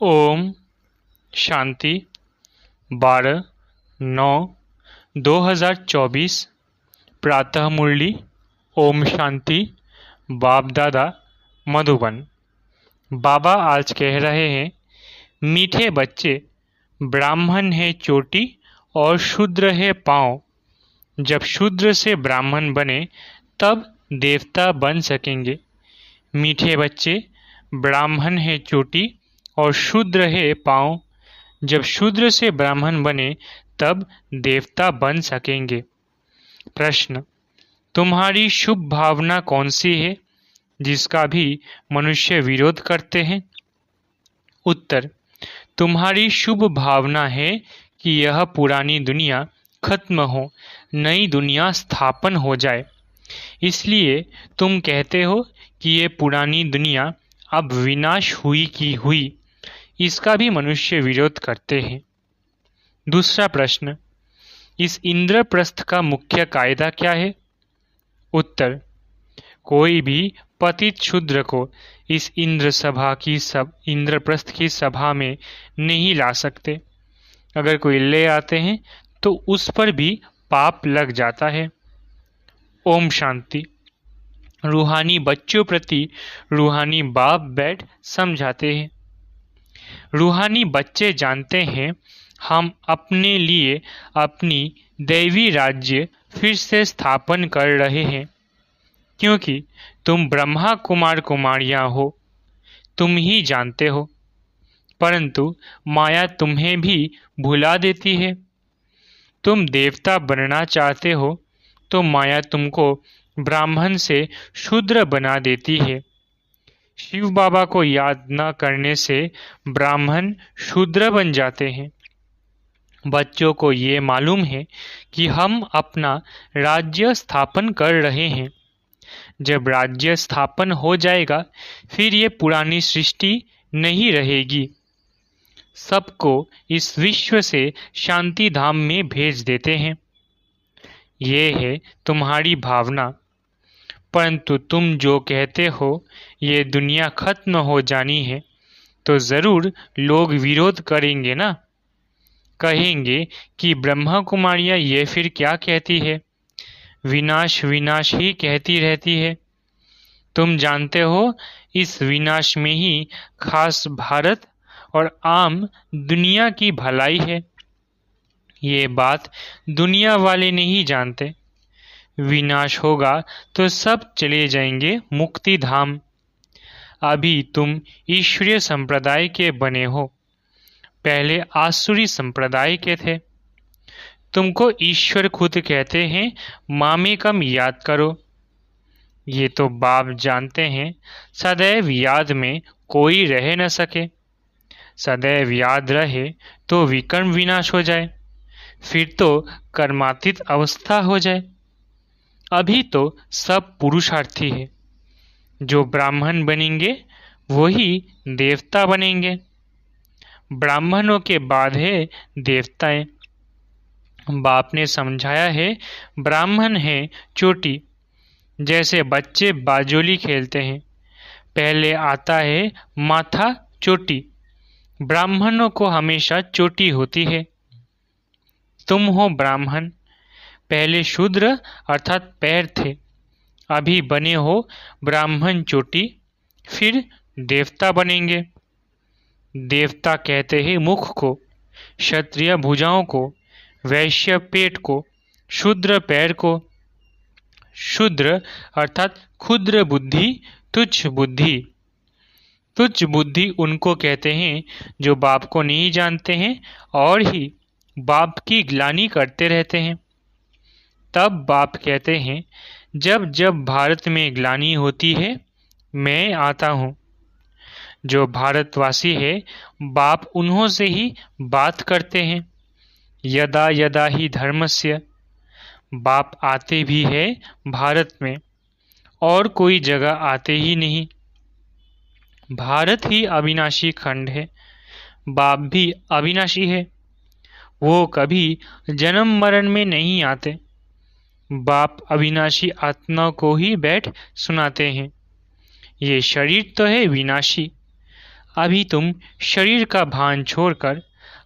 ओम शांति 12/9/2024 प्रातः मुरली। ओम शांति। बाप दादा मधुबन। बाबा आज कह रहे हैं, मीठे बच्चे, ब्राह्मण है चोटी और शूद्र है पाँव। जब शूद्र से ब्राह्मण बने तब देवता बन सकेंगे। मीठे बच्चे, ब्राह्मण है चोटी और शूद्र है पाँव। जब शूद्र से ब्राह्मण बने तब देवता बन सकेंगे। प्रश्न: तुम्हारी शुभ भावना कौन सी है जिसका भी मनुष्य विरोध करते हैं? उत्तर: तुम्हारी शुभ भावना है कि यह पुरानी दुनिया खत्म हो, नई दुनिया स्थापन हो जाए। इसलिए तुम कहते हो कि ये पुरानी दुनिया अब विनाश हुई की हुई। इसका भी मनुष्य विरोध करते हैं। दूसरा प्रश्न: इस इंद्रप्रस्थ का मुख्य कायदा क्या है? उत्तर: कोई भी पतित शूद्र को इस इंद्रप्रस्थ की सभा में नहीं ला सकते। अगर कोई ले आते हैं तो उस पर भी पाप लग जाता है। ओम शांति। रूहानी बच्चों प्रति रूहानी बाप बैठ समझाते हैं। रूहानी बच्चे जानते हैं, हम अपने लिए अपनी दैवी राज्य फिर से स्थापन कर रहे हैं, क्योंकि तुम ब्रह्मा कुमार कुमारियां हो। तुम ही जानते हो, परंतु माया तुम्हें भी भुला देती है। तुम देवता बनना चाहते हो तो माया तुमको ब्राह्मण से शूद्र बना देती है। शिव बाबा को याद न करने से ब्राह्मण शूद्र बन जाते हैं। बच्चों को ये मालूम है कि हम अपना राज्य स्थापन कर रहे हैं। जब राज्य स्थापन हो जाएगा फिर ये पुरानी सृष्टि नहीं रहेगी। सबको इस विश्व से शांति धाम में भेज देते हैं। ये है तुम्हारी भावना। परंतु तुम जो कहते हो ये दुनिया खत्म हो जानी है, तो ज़रूर लोग विरोध करेंगे ना। कहेंगे कि ब्रह्मा कुमारियाँ ये फिर क्या कहती है, विनाश विनाश ही कहती रहती है। तुम जानते हो इस विनाश में ही खास भारत और आम दुनिया की भलाई है। ये बात दुनिया वाले नहीं जानते। विनाश होगा तो सब चले जाएंगे मुक्ति धाम। अभी तुम ईश्वरीय संप्रदाय के बने हो, पहले आसुरी संप्रदाय के थे। तुमको ईश्वर खुद कहते हैं, मामे कम याद करो। ये तो बाप जानते हैं, सदैव याद में कोई रह न सके। सदैव याद रहे तो विकर्म विनाश हो जाए, फिर तो कर्मातीत अवस्था हो जाए। अभी तो सब पुरुषार्थी है। जो ब्राह्मण बनेंगे वही देवता बनेंगे। ब्राह्मणों के बाद है देवताएं। बाप ने समझाया है, ब्राह्मण है चोटी। जैसे बच्चे बाजोली खेलते हैं, पहले आता है माथा चोटी। ब्राह्मणों को हमेशा चोटी होती है। तुम हो ब्राह्मण। पहले शूद्र अर्थात पैर थे, अभी बने हो ब्राह्मण चोटी, फिर देवता बनेंगे। देवता कहते हैं मुख को, क्षत्रिय भुजाओं को, वैश्य पेट को, शूद्र पैर को। शूद्र अर्थात क्षुद्र बुद्धि, तुच्छ बुद्धि। तुच्छ बुद्धि उनको कहते हैं जो बाप को नहीं जानते हैं और ही बाप की ग्लानि करते रहते हैं। तब बाप कहते हैं, जब जब भारत में ग्लानि होती है मैं आता हूँ। जो भारतवासी है बाप उन्हों से ही बात करते हैं। यदा यदा ही धर्मस्य। बाप आते भी है भारत में, और कोई जगह आते ही नहीं। भारत ही अविनाशी खंड है, बाप भी अविनाशी है। वो कभी जन्म मरण में नहीं आते। बाप अविनाशी आत्मा को ही बैठ सुनाते हैं। ये शरीर तो है विनाशी, अभी तुम शरीर का भान छोड़कर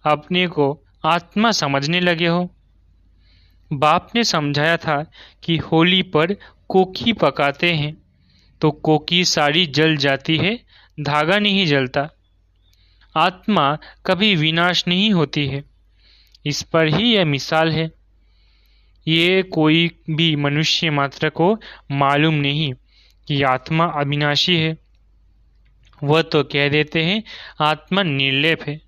अपने को आत्मा समझने लगे हो। बाप ने समझाया था कि होली पर कोकी पकाते हैं तो कोकी सारी जल जाती है, धागा नहीं जलता। आत्मा कभी विनाश नहीं होती है। इस पर ही यह मिसाल है। ये कोई भी मनुष्य मात्र को मालूम नहीं कि आत्मा अविनाशी है। वह तो कह देते हैं आत्मा निर्लेप है।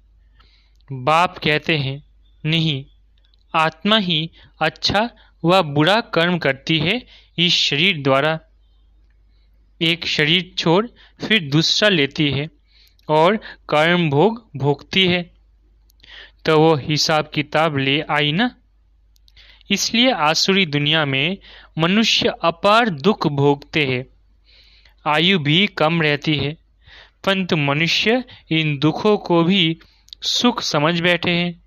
बाप कहते हैं नहीं, आत्मा ही अच्छा व बुरा कर्म करती है इस शरीर द्वारा। एक शरीर छोड़ फिर दूसरा लेती है और कर्म भोग भोगती है, तो वो हिसाब किताब ले आई ना। इसलिए आसुरी दुनिया में मनुष्य अपार दुख भोगते हैं, आयु भी कम रहती है, परंतु मनुष्य इन दुखों को भी सुख समझ बैठे हैं।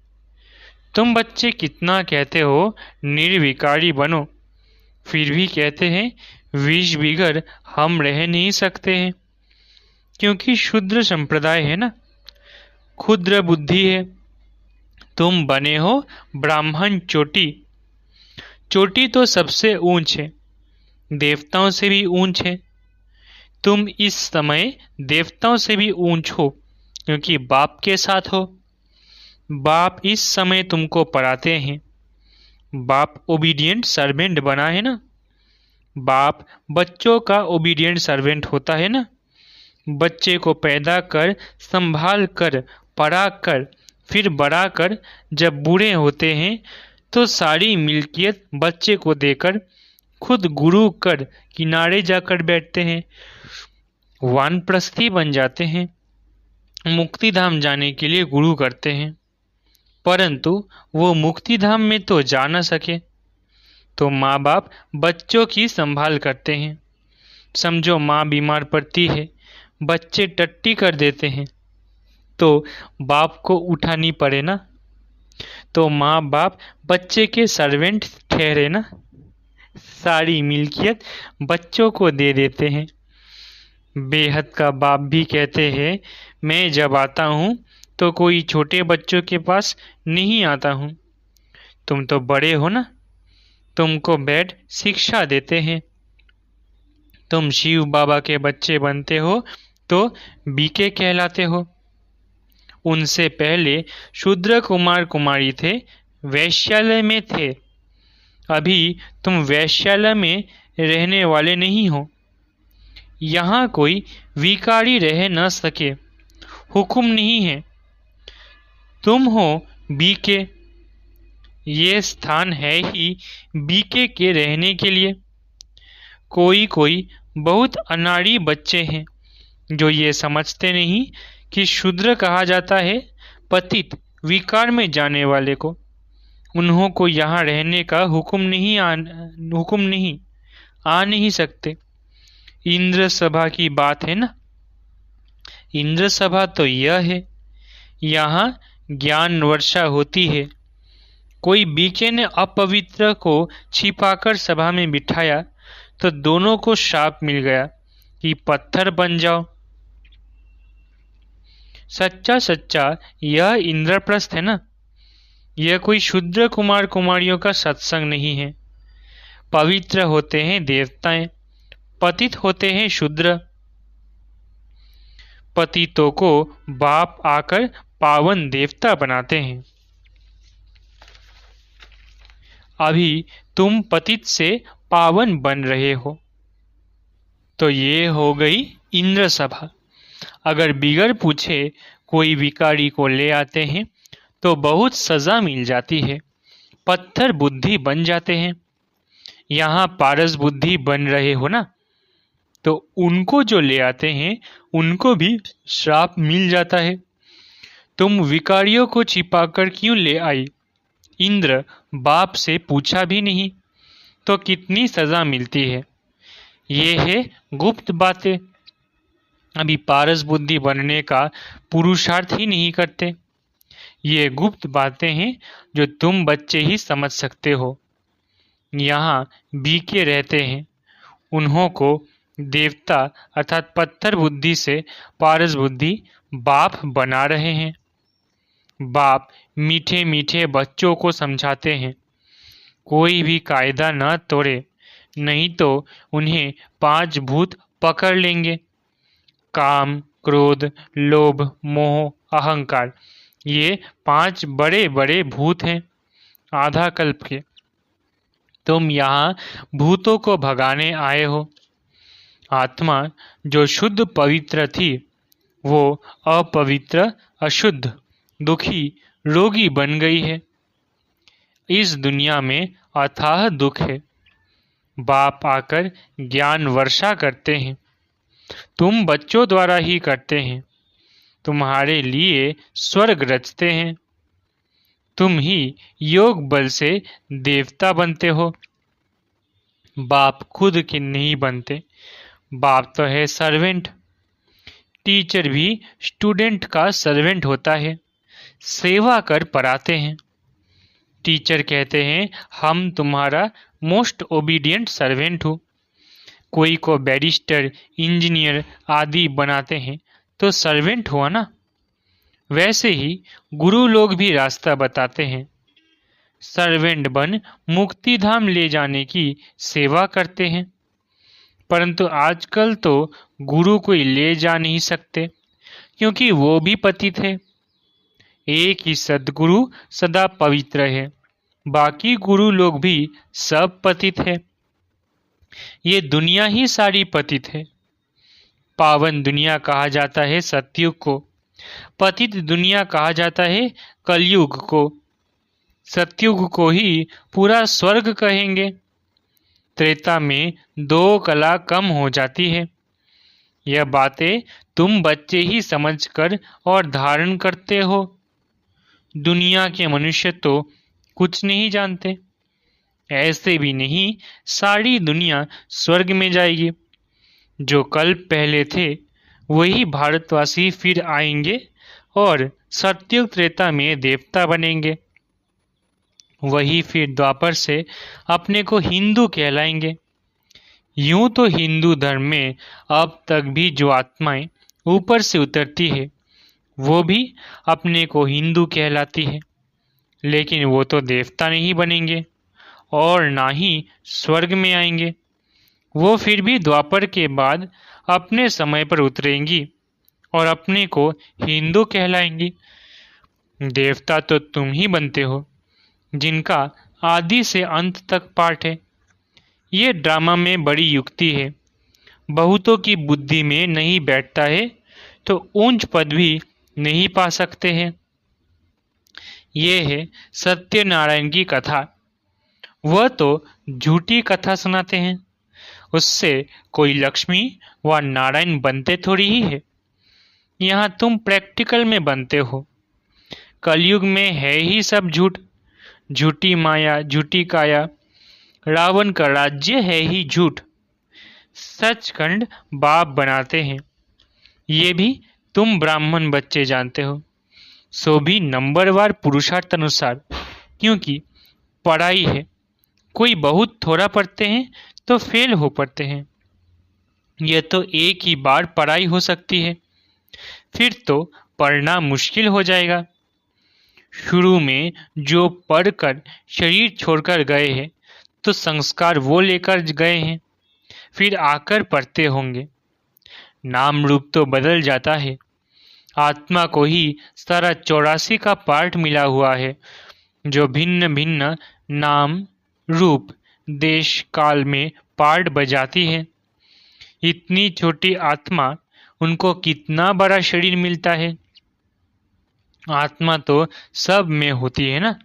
तुम बच्चे कितना कहते हो निर्विकारी बनो, फिर भी कहते हैं विष बिगर हम रह नहीं सकते हैं, क्योंकि शूद्र संप्रदाय है ना, क्षुद्र बुद्धि है। तुम बने हो ब्राह्मण चोटी। चोटी तो सबसे ऊंच है, देवताओं से भी ऊंच है। तुम इस समय देवताओं से भी ऊंच हो, क्योंकि बाप के साथ हो। बाप इस समय तुमको पढ़ाते हैं। बाप ओबीडिएंट सर्वेंट बना है ना। बाप बच्चों का ओबीडिएंट सर्वेंट होता है ना। बच्चे को पैदा कर, संभाल कर, पढ़ा कर, फिर बड़ा कर जब बूढ़े होते हैं तो सारी मिल्कियत बच्चे को देकर खुद गुरु कर किनारे जाकर बैठते हैं, वानप्रस्थी बन जाते हैं, मुक्ति धाम जाने के लिए गुरु करते हैं। परंतु वो मुक्ति धाम में तो जा न सके, तो माँ बाप बच्चों की संभाल करते हैं। समझो माँ बीमार पड़ती है, बच्चे टट्टी कर देते हैं, तो बाप को उठानी पड़े ना। तो माँ बाप बच्चे के सर्वेंट ठहरे ना, सारी मिल्कियत बच्चों को दे देते हैं। बेहद का बाप भी कहते हैं मैं जब आता हूँ तो कोई छोटे बच्चों के पास नहीं आता हूँ। तुम तो बड़े हो ना, तुमको बैठ शिक्षा देते हैं। तुम शिव बाबा के बच्चे बनते हो तो बीके कहलाते हो। उनसे पहले शूद्र कुमार कुमारी थे, वैश्यालय में थे। अभी तुम वैश्यालय में रहने वाले नहीं हो। यहाँ कोई विकारी रह न सके, हुक्म नहीं है। तुम हो बीके, ये स्थान है ही बीके के रहने के लिए। कोई कोई बहुत अनाड़ी बच्चे हैं जो ये समझते नहीं कि शूद्र कहा जाता है पतित विकार में जाने वाले को। उन्हों को यहाँ रहने का हुक्म नहीं आ नहीं सकते। इंद्र सभा की बात है ना। इंद्र सभा तो यह है, यहाँ ज्ञान वर्षा होती है। कोई बीके ने अपवित्र को छिपाकर सभा में बिठाया तो दोनों को शाप मिल गया कि पत्थर बन जाओ। सच्चा सच्चा यह इंद्रप्रस्थ है ना। यह कोई शूद्र कुमार कुमारियों का सत्संग नहीं है। पवित्र होते हैं देवताएं, पतित होते हैं शूद्र। पतितों को बाप आकर पावन देवता बनाते हैं। अभी तुम पतित से पावन बन रहे हो। तो ये हो गई इंद्र सभा। अगर बिगर पूछे कोई विकारी को ले आते हैं तो बहुत सजा मिल जाती है, पत्थर बुद्धि बन जाते हैं। यहाँ पारस बुद्धि बन रहे हो ना, तो उनको जो ले आते हैं उनको भी श्राप मिल जाता है। तुम विकारियों को छिपाकर क्यों ले आई? इंद्र बाप से पूछा भी नहीं तो कितनी सजा मिलती है। ये है गुप्त बातें। अभी पारस बुद्धि बनने का पुरुषार्थ ही नहीं करते। ये गुप्त बातें हैं जो तुम बच्चे ही समझ सकते हो। यहाँ बीके रहते हैं, उन्हों को देवता अर्थात पत्थर बुद्धि से पारस बुद्धि बाप बना रहे हैं। बाप मीठे मीठे बच्चों को समझाते हैं, कोई भी कायदा न तोड़े, नहीं तो उन्हें 5 भूत पकड़ लेंगे। काम, क्रोध, लोभ, मोह, अहंकार, ये 5 बड़े बड़े भूत हैं आधा कल्प के। तुम यहाँ भूतों को भगाने आए हो। आत्मा जो शुद्ध पवित्र थी वो अपवित्र, अशुद्ध, दुखी, रोगी बन गई है। इस दुनिया में अथाह दुख है। बाप आकर ज्ञान वर्षा करते हैं, तुम बच्चों द्वारा ही करते हैं। तुम्हारे लिए स्वर्ग रचते हैं। तुम ही योग बल से देवता बनते हो। बाप खुद के नहीं बनते। बाप तो है सर्वेंट। टीचर भी स्टूडेंट का सर्वेंट होता है, सेवा कर पढ़ाते हैं। टीचर कहते हैं हम तुम्हारा मोस्ट ओबीडिएंट सर्वेंट हो। कोई को बैरिस्टर, इंजीनियर आदि बनाते हैं तो सर्वेंट हुआ ना। वैसे ही गुरु लोग भी रास्ता बताते हैं। सर्वेंट बन मुक्ति धाम ले जाने की सेवा करते हैं। परंतु आजकल तो गुरु कोई ले जा नहीं सकते, क्योंकि वो भी पतित है। एक ही सद्गुरु सदा पवित्र है, बाकी गुरु लोग भी सब पतित है। ये दुनिया ही सारी पतित है। पावन दुनिया कहा जाता है सतयुग को, पतित दुनिया कहा जाता है कलयुग को। सतयुग को ही पूरा स्वर्ग कहेंगे। त्रेता में 2 कला कम हो जाती है। यह बातें तुम बच्चे ही समझकर और धारण करते हो। दुनिया के मनुष्य तो कुछ नहीं जानते। ऐसे भी नहीं सारी दुनिया स्वर्ग में जाएगी। जो कल पहले थे वही भारतवासी फिर आएंगे और सतयुग त्रेता में देवता बनेंगे। वही फिर द्वापर से अपने को हिंदू कहलाएंगे। यूं तो हिंदू धर्म में अब तक भी जो आत्माएं ऊपर से उतरती है वो भी अपने को हिंदू कहलाती है, लेकिन वो तो देवता नहीं बनेंगे और ना ही स्वर्ग में आएंगे। वो फिर भी द्वापर के बाद अपने समय पर उतरेंगी और अपने को हिंदू कहलाएंगी। देवता तो तुम ही बनते हो, जिनका आदि से अंत तक पाठ है। ये ड्रामा में बड़ी युक्ति है। बहुतों की बुद्धि में नहीं बैठता है तो ऊंच पद भी नहीं पा सकते हैं। ये है सत्यनारायण की कथा। वह तो झूठी कथा सुनाते हैं, उससे कोई लक्ष्मी व नारायण बनते थोड़ी ही है। यहाँ तुम प्रैक्टिकल में बनते हो। कलयुग में है ही सब झूठ, झूठी माया, झूठी काया। रावण का राज्य है ही झूठ। सचखंड बाप बनाते हैं, ये भी तुम ब्राह्मण बच्चे जानते हो। सो भी नंबरवार पुरुषार्थ अनुसार, क्योंकि पढ़ाई है। कोई बहुत थोड़ा पढ़ते हैं तो फेल हो पड़ते हैं। यह तो एक ही बार पढ़ाई हो सकती है, फिर तो पढ़ना मुश्किल हो जाएगा। शुरू में जो पढ़कर शरीर छोड़कर गए हैं तो संस्कार वो लेकर गए हैं, फिर आकर पढ़ते होंगे। नाम रूप तो बदल जाता है। आत्मा को ही सारा 84 का पाठ मिला हुआ है, जो भिन्न भिन्न नाम रूप देश काल में पार्ट बजाती है। इतनी छोटी आत्मा, उनको कितना बड़ा शरीर मिलता है। आत्मा तो सब में होती है ना।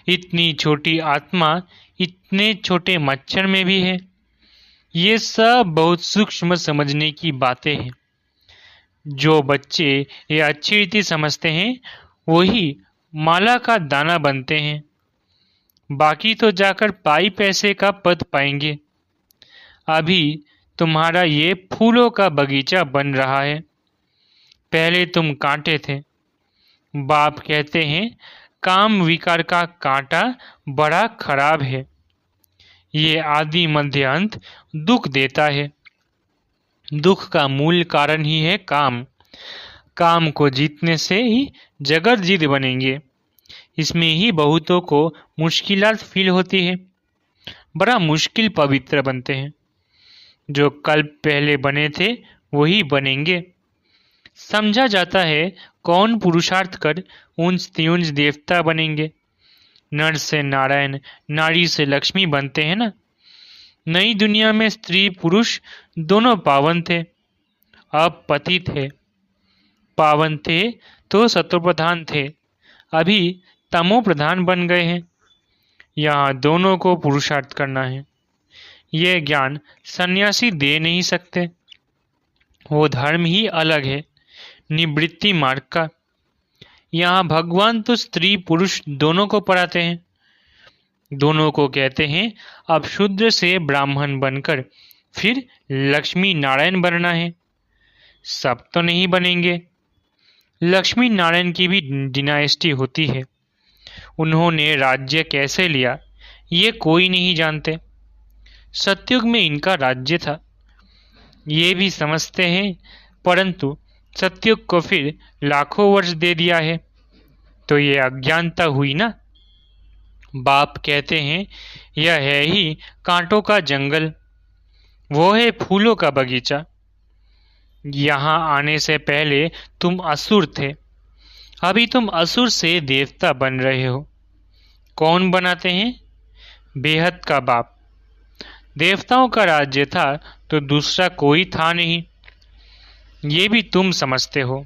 इतनी छोटी आत्मा इतने छोटे मच्छर में भी है। ये सब बहुत सूक्ष्म समझने की बातें हैं। जो बच्चे ये अच्छी रीति समझते हैं वही माला का दाना बनते हैं। बाकी तो जाकर पाई पैसे का पद पाएंगे। अभी तुम्हारा ये फूलों का बगीचा बन रहा है। पहले तुम कांटे थे। बाप कहते हैं काम विकार का कांटा बड़ा खराब है। ये आदि मध्य अंत दुख देता है। दुख का मूल कारण ही है काम। काम को जीतने से ही जगत जीत बनेंगे। इसमें ही बहुतों को मुश्किलात फील होती है। बड़ा मुश्किल पवित्र बनते हैं। जो कल पहले बने थे वही बनेंगे। समझा जाता है कौन पुरुषार्थ कर ऊंच त्यूंज देवता बनेंगे। नर से नारायण, नारी से लक्ष्मी बनते हैं ना। नई दुनिया में स्त्री पुरुष दोनों पावन थे, अब पति थे। पावन थे तो सत्व प्रधान थे, अभी तमो प्रधान बन गए हैं। यहाँ दोनों को पुरुषार्थ करना है। यह ज्ञान सन्यासी दे नहीं सकते। वो धर्म ही अलग है, निवृत्ति मार्ग का। यहाँ भगवान तो स्त्री पुरुष दोनों को पढ़ाते हैं। दोनों को कहते हैं अब शूद्र से ब्राह्मण बनकर फिर लक्ष्मी नारायण बनना है। सब तो नहीं बनेंगे। लक्ष्मी नारायण की भी डिनाइस्टी होती है। उन्होंने राज्य कैसे लिया ये कोई नहीं जानते। सतयुग में इनका राज्य था, ये भी समझते हैं, परंतु सतयुग को फिर लाखों वर्ष दे दिया है, तो ये अज्ञानता हुई ना। बाप कहते हैं यह है ही कांटों का जंगल, वो है फूलों का बगीचा। यहाँ आने से पहले तुम असुर थे, अभी तुम असुर से देवता बन रहे हो। कौन बनाते हैं? बेहद का बाप। देवताओं का राज्य था तो दूसरा कोई था नहीं, ये भी तुम समझते हो।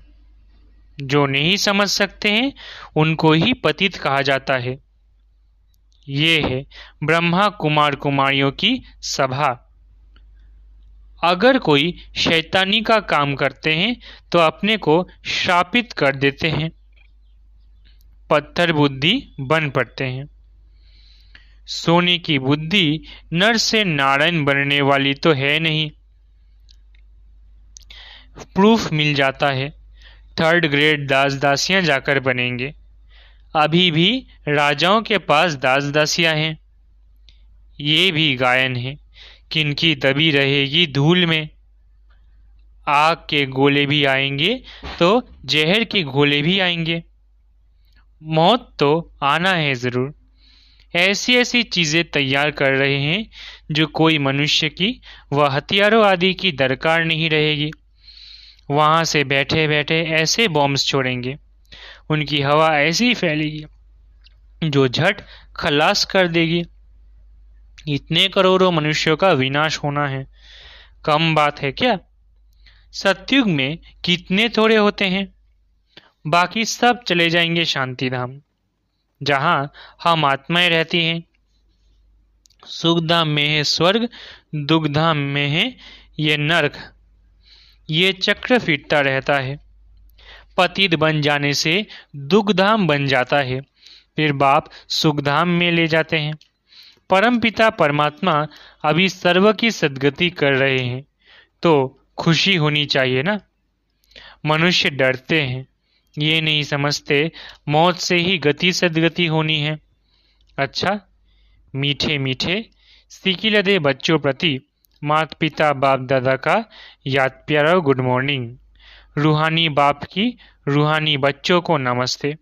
जो नहीं समझ सकते हैं उनको ही पतित कहा जाता है। ये है ब्रह्मा कुमार कुमारियों की सभा। अगर कोई शैतानी का काम करते हैं तो अपने को शापित कर देते हैं, पत्थर बुद्धि बन पड़ते हैं। सोने की बुद्धि नर से नारायण बनने वाली तो है नहीं। प्रूफ मिल जाता है, थर्ड ग्रेड दास दासियां जाकर बनेंगे। अभी भी राजाओं के पास दास दासियां हैं। ये भी गायन है, किनकी दबी रहेगी धूल में। आग के गोले भी आएंगे तो जहर के गोले भी आएंगे। मौत तो आना है जरूर। ऐसी ऐसी चीजें तैयार कर रहे हैं जो कोई मनुष्य की व हथियारों आदि की दरकार नहीं रहेगी। वहां से बैठे बैठे ऐसे बॉम्ब्स छोड़ेंगे, उनकी हवा ऐसी फैलेगी जो झट खलास कर देगी। इतने करोड़ों मनुष्यों का विनाश होना है, कम बात है क्या? सतयुग में कितने थोड़े होते हैं, बाकी सब चले जाएंगे शांति धाम, जहां हम आत्माएं रहती हैं। सुखधाम में है स्वर्ग, दुखधाम में है ये नरक। ये चक्र फिरता रहता है। पतित बन जाने से दुखधाम बन जाता है, फिर बाप सुखधाम में ले जाते हैं। परमपिता परमात्मा अभी सर्व की सद्गति कर रहे हैं, तो खुशी होनी चाहिए ना। मनुष्य डरते हैं, ये नहीं समझते मौत से ही गति सद्गति होनी है। अच्छा, मीठे मीठे सिकिलदे बच्चों प्रति माता पिता बाप दादा का याद प्यारा गुड मॉर्निंग। रूहानी बाप की रूहानी बच्चों को नमस्ते।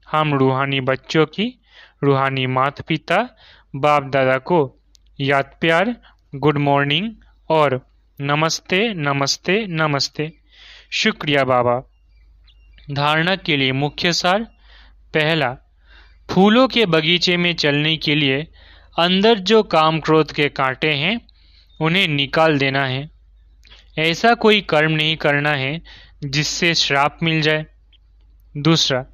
हम रूहानी बच्चों की रूहानी माता पिता बाप दादा को याद प्यार, गुड मॉर्निंग और नमस्ते नमस्ते नमस्ते। शुक्रिया बाबा। धारणा के लिए मुख्य सार। पहला, फूलों के बगीचे में चलने के लिए अंदर जो काम क्रोध के कांटे हैं उन्हें निकाल देना है। ऐसा कोई कर्म नहीं करना है जिससे श्राप मिल जाए। दूसरा,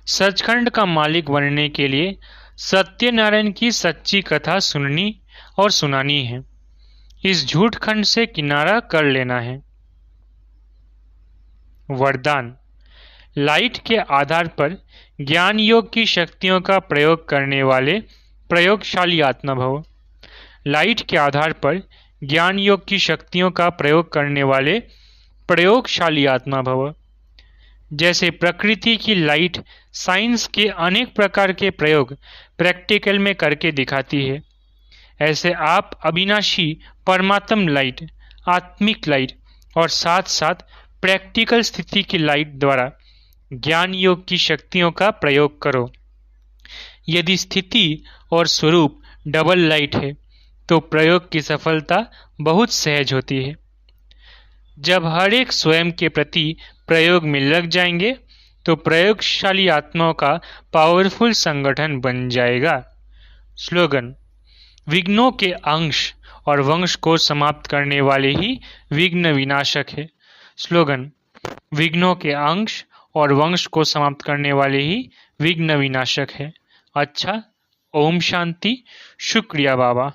सचखंड का मालिक बनने के लिए सत्यनारायण की सच्ची कथा सुननी और सुनानी है। इस झूठ खंड से किनारा कर लेना है। वरदान। लाइट के आधार पर ज्ञान योग की शक्तियों का प्रयोग करने वाले प्रयोगशाली आत्मा भव। लाइट के आधार पर ज्ञान योग की शक्तियों का प्रयोग करने वाले प्रयोगशाली आत्मा भव। जैसे प्रकृति की लाइट साइंस के अनेक प्रकार के प्रयोग प्रैक्टिकल में करके दिखाती है, ऐसे आप अविनाशी परमात्म लाइट, आत्मिक लाइट और साथ साथ प्रैक्टिकल स्थिति की लाइट द्वारा ज्ञान योग की शक्तियों का प्रयोग करो। यदि स्थिति और स्वरूप डबल लाइट है तो प्रयोग की सफलता बहुत सहज होती है। जब हर एक स्वयं के प्रति प्रयोग में लग जाएंगे तो प्रयोगशाली आत्माओं का पावरफुल संगठन बन जाएगा। स्लोगन: विघ्नों के अंश और वंश को समाप्त करने वाले ही विघ्न विनाशक है। स्लोगन: विघ्नों के अंश और वंश को समाप्त करने वाले ही विघ्न विनाशक है। अच्छा, ओम शांति। शुक्रिया बाबा।